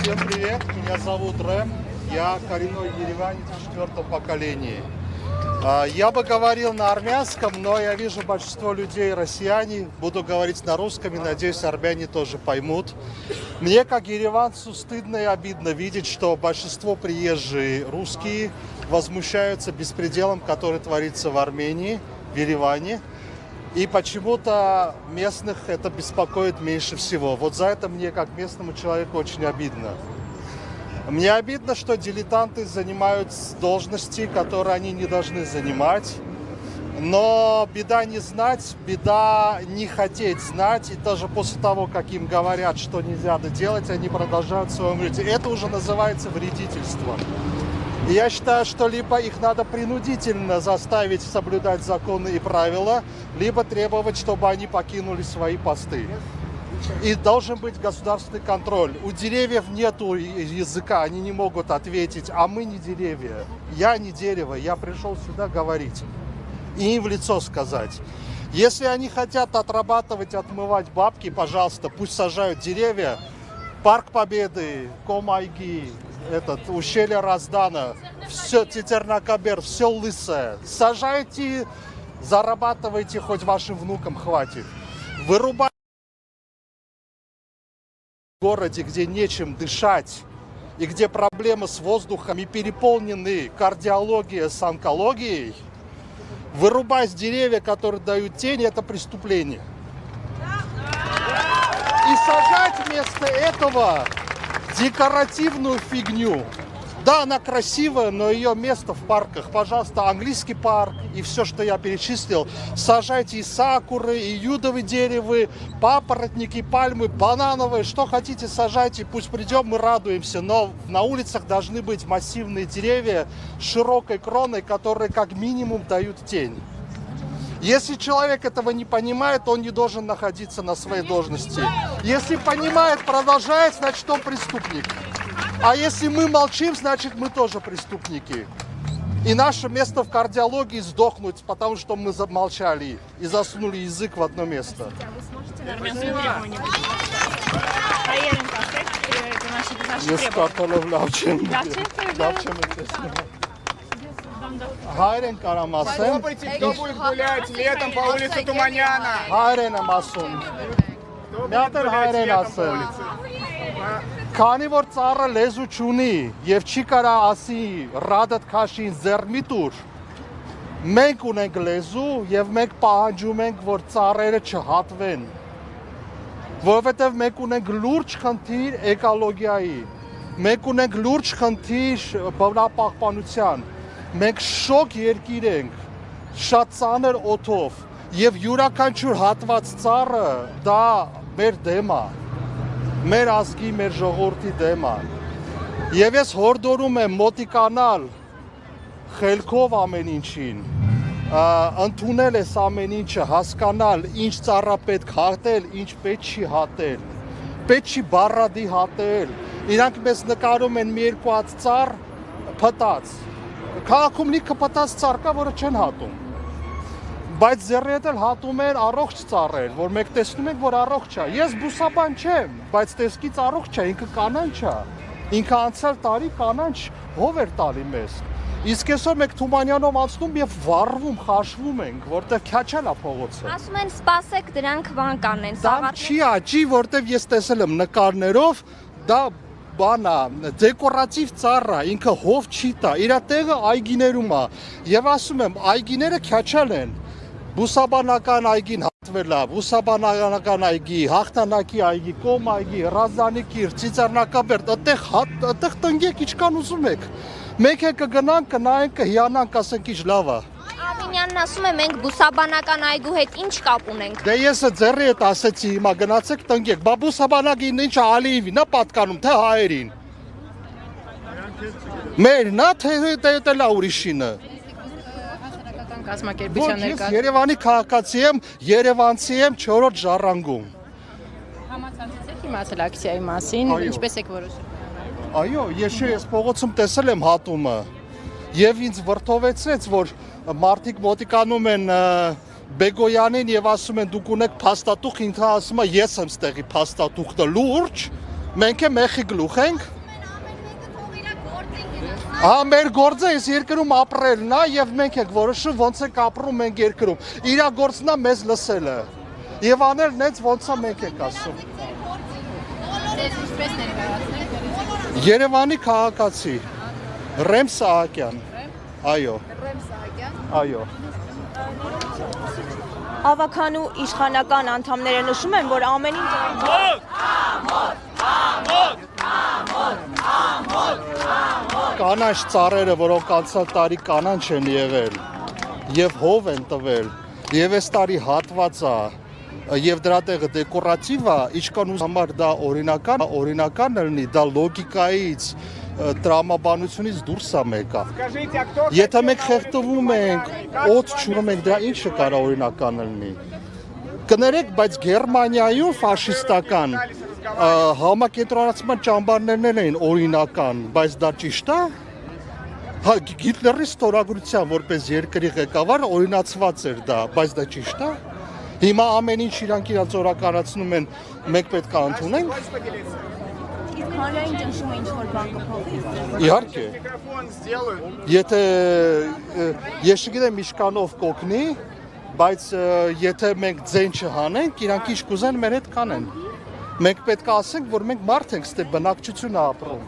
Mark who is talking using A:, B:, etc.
A: Всем привет, меня зовут Рэм, я коренной ереванец в 4-м поколении. Я бы говорил на армянском, но я вижу большинство людей россияне, буду говорить на русском и надеюсь, армяне тоже поймут. Мне как ереванцу стыдно и обидно видеть, что большинство приезжие русские возмущаются беспределом, который творится в Армении, в Ереване. И почему-то местных это беспокоит меньше всего. Вот за это мне, как местному человеку, очень обидно. Мне обидно, что дилетанты занимают должности, которые они не должны занимать. Но беда не знать, беда не хотеть знать. И даже после того, как им говорят, что нельзя делать, они продолжают своем люди. Это уже называется вредительство. И я считаю, что либо их надо принудительно заставить соблюдать законы и правила, либо требовать, чтобы они покинули свои посты. И должен быть государственный контроль. У деревьев нету языка, они не могут ответить, а мы не деревья. Я не дерево, я пришел сюда говорить. И им в лицо сказать. Если они хотят отрабатывать, отмывать бабки, пожалуйста, пусть сажают деревья. Парк Победы, Комайги, ущелье Раздана, все Тетернакабер, все лысое. Сажайте, зарабатывайте, хоть вашим внукам хватит. Вырубайте в городе, где нечем дышать, и где проблемы с воздухом и переполнены кардиология с онкологией, вырубать деревья, которые дают тень, это преступление. И сажать вместо этого декоративную фигню. Да, она красивая, но ее место в парках. Пожалуйста, английский парк и все, что я перечислил. Сажайте и сакуры, и юдовые деревы, папоротники, пальмы, банановые. Что хотите, сажайте. Пусть придем, мы радуемся. Но на улицах должны быть массивные деревья с широкой кроной, которые как минимум дают тень. Если человек этого не понимает, он не должен находиться на своей должности. Если понимает, продолжает, значит он преступник. А если мы молчим, значит мы тоже преступники. И наше место в кардиологии сдохнуть, потому что мы замолчали и засунули язык в одно место. Хайрен карамасен.
B: Кто будет гулять летом по улице Туманяна?
A: Хайрен амасун. Мятер хайрен асен. Քանի որ ծառը լեզու չունի եւ չի կարա ասի ռադատ քաշին զերմիտուր, մենք ունենք լեզու եւ մենք պահանջում ենք, որ ծառերը չհատվեն, որովհետեւ մենք ունենք լուրջ խնդիր էկոլոգիայի, մենք ունենք լուրջ խնդիր բնապահպանության, մենք շոկ երկիր ենք, շատ ծանր օդով եւ յուրաքանչյուր հատված ծառը դա մեր դեմ է. Մեր ազգի, մեր ժողովրդի դեմ է։ Եվ ես հորդորում եմ մոտիկանալ խելքով ամեն ինչին, ընդունել ես ամեն ինչը, հասկանալ ինչ ծառա պետք հատել, ինչ պետք չի հատել, պետք չի բառադի հատել։ Իրանք մեզ նկարում են մի երկու հատ ծառ փտած։ Քաղաքում լիքը փտած ծառ կա, որը չեն հատում։ Բայց ձեռի հետ էլ հատում են առողջ ծառեր, որ մենք տեսնում ենք, որ առողջ է։ Ես բուսաբան չեմ, բայց տեսքից առողջ է, ինքը կանանչ է։ Ինքը անցյալ տարի կանանչ հով էր տալի մեզ։ Իսկ այսօր մենք Թումանյանով անցնում եւ վառվում, խաշվում ենք, որտեղ քյաչել է փողոցը։
C: Ասում են սպասեք դրանք բան կանեն,
A: սաղարթ։ Չի աճի, որտեղ ես տեսել եմ նկարներով, դա բան է, դեկորատիվ ծառ է, ինքը հով չի տա, իր տեղը այգիներում է։ Եվ ասում եմ, այգիները քյաչել են։ Բուսաբանական այգին հատվել է, բուսաբանական այգի, հաղթանակի այգի, կոմ այգի, Ռազանի կիր, Ծիծեռնակաբերդ, այդտեղ տնգեք ինչքան ուզում եք։ Մենք է կգնանք, կնայենք, կհիանանք, ասենք ինչ լավ է։
C: Ավինյանն ասում է մենք բուսաբանական այգու հետ ինչ կապ ունենք։
A: Դե ես ձեռի հետ ասեցի, հիմա գնացեք տնգեք, բա բուսաբանագին ինչ Ալիևին է պատկանում, թե հայերին։ Մերն է, թե լա ուրիշինը։ Ես Երևանի քաղաքացի եմ, երևանցի եմ 4-րդ ժառանգում։
D: Համացանցեցեք իմացել ակցիայի մասին, ինչպես եք որոշել։
A: Այո, ես փողոցում տեսել եմ հատումը եւ ինձ վրդովեցրեց, որ մարդիկ մոտիկանում են Բեգոյանին եւ ասում են դուք ունեք փաստաթուղթ, ինքը ասում է ես եմ ստեղի փաստաթուղթը լուրջ, Մենք է մեխի գլուխ ենք։ Մեր գործը էս երկրում ապրելն է եւ մենք ենք որոշում ոնց ենք ապրում մենք երկրում։ Իրա գործն է մեզ լսելը։ Եվ անելն էց ոնց է մենք ենք ասում։
D: Ձեզ ինչպես ներկայացնեք։
A: Երևանի քաղաքացի Ռեմ Սահակյան։ Այո։
D: Ռեմ Սահակյան։
A: Այո։
E: Ավականու իշխանական անդամները նշում են, որ ամեն ինչ
A: Կանաչ ծառերը, որոնք անցյալ տարի կանանչ են եղել եւ հով են տվել, եւ այս տարի հատված է, եւ դրա տեղը դեկորատիվ է, ինչքան ուզ համար դա օրինական լինի, դա լոգիկայից, տրամաբանությունից դուրս է մեկը։
B: Скажите, а кто
A: Եթե մենք խեղդվում ենք, օդ չունում ենք, դրա ինչը կարա օրինական լինի։ Կներեք, բայց Գերմանիայում ֆաշիստական համակենտրոնացման ճամբարներն էին օրինական, բայց դա ճիշտ է։ Հա Հիտլերի ստորագրության որպես երկրի ղեկավար օրինացված էր դա, բայց դա ճիշտ է։ Հիմա ամեն ինչ իրանք օրականացնում են, մենք պետք է ընդունենք։
E: իսկ հանրային ճնշումը ինչ-որ բան կփոխի։
A: Իհարկե։
B: микрофон сделают?
A: Եթե ես չգիտեմ իշկանով կօգնի, բայց եթե մենք ձեն չհանենք, իրանք ինչ կուզեն մեր հետ կանեն։ Մենք պետք է ասենք, որ մենք մարդ ենք, ստե բնակչություն է ապրում։